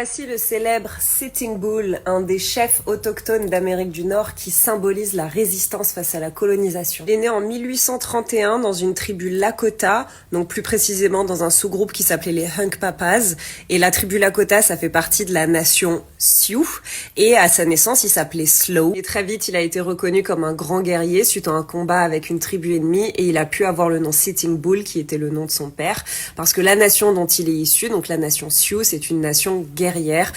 Voici le célèbre Sitting Bull, un des chefs autochtones d'Amérique du Nord qui symbolise la résistance face à la colonisation. Il est né en 1831 dans une tribu Lakota, donc plus précisément dans un sous-groupe qui s'appelait les Hunkpapas. Et la tribu Lakota, ça fait partie de la nation Sioux. Et à sa naissance, il s'appelait Slow. Et très vite, il a été reconnu comme un grand guerrier suite à un combat avec une tribu ennemie. Et il a pu avoir le nom Sitting Bull, qui était le nom de son père. Parce que la nation dont il est issu, donc la nation Sioux, c'est une nation guerrière.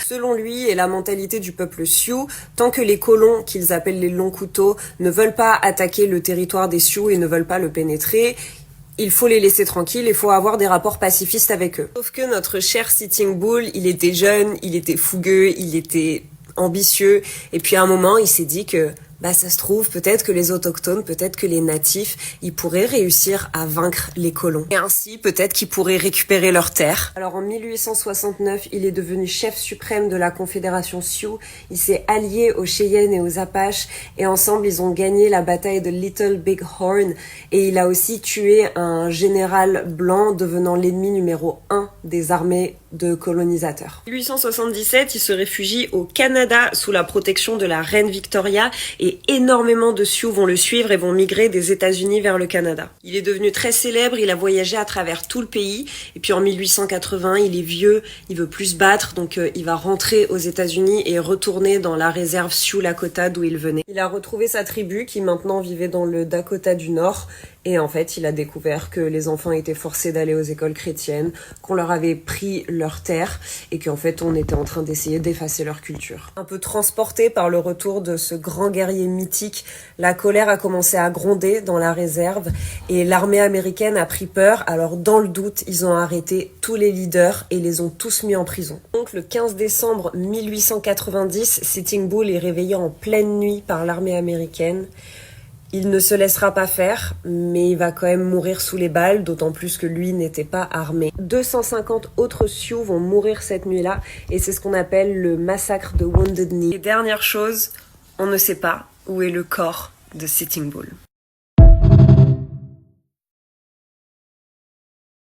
Selon lui et la mentalité du peuple Sioux, tant que les colons, qu'ils appellent les longs couteaux, ne veulent pas attaquer le territoire des Sioux et ne veulent pas le pénétrer, il faut les laisser tranquilles, il faut avoir des rapports pacifistes avec eux. Sauf que notre cher Sitting Bull, il était jeune, il était fougueux, il était ambitieux, et puis à un moment, il s'est dit que ça se trouve, peut-être que les autochtones, peut-être que les natifs, ils pourraient réussir à vaincre les colons. Et ainsi, peut-être qu'ils pourraient récupérer leurs terres. Alors en 1869, il est devenu chef suprême de la Confédération Sioux. Il s'est allié aux Cheyennes et aux Apaches, et ensemble, ils ont gagné la bataille de Little Big Horn. Et il a aussi tué un général blanc, devenant l'ennemi numéro 1 des armées de colonisateurs. En 1877, il se réfugie au Canada sous la protection de la reine Victoria et énormément de Sioux vont le suivre et vont migrer des États-Unis vers le Canada. Il est devenu très célèbre, il a voyagé à travers tout le pays et puis en 1880, il est vieux, il veut plus se battre donc il va rentrer aux États-Unis et retourner dans la réserve Sioux Lakota d'où il venait. Il a retrouvé sa tribu qui maintenant vivait dans le Dakota du Nord et en fait, il a découvert que les enfants étaient forcés d'aller aux écoles chrétiennes, qu'on leur avait pris leurs terres et qu'en fait, on était en train d'essayer d'effacer leur culture. Un peu transporté par le retour de ce grand guerrier mythique, la colère a commencé à gronder dans la réserve et l'armée américaine a pris peur. Alors, dans le doute, ils ont arrêté tous les leaders et les ont tous mis en prison. Donc, le 15 décembre 1890, Sitting Bull est réveillé en pleine nuit par l'armée américaine. Il ne se laissera pas faire, mais il va quand même mourir sous les balles, d'autant plus que lui n'était pas armé. 250 autres Sioux vont mourir cette nuit-là, et c'est ce qu'on appelle le massacre de Wounded Knee. Et dernière chose, on ne sait pas où est le corps de Sitting Bull.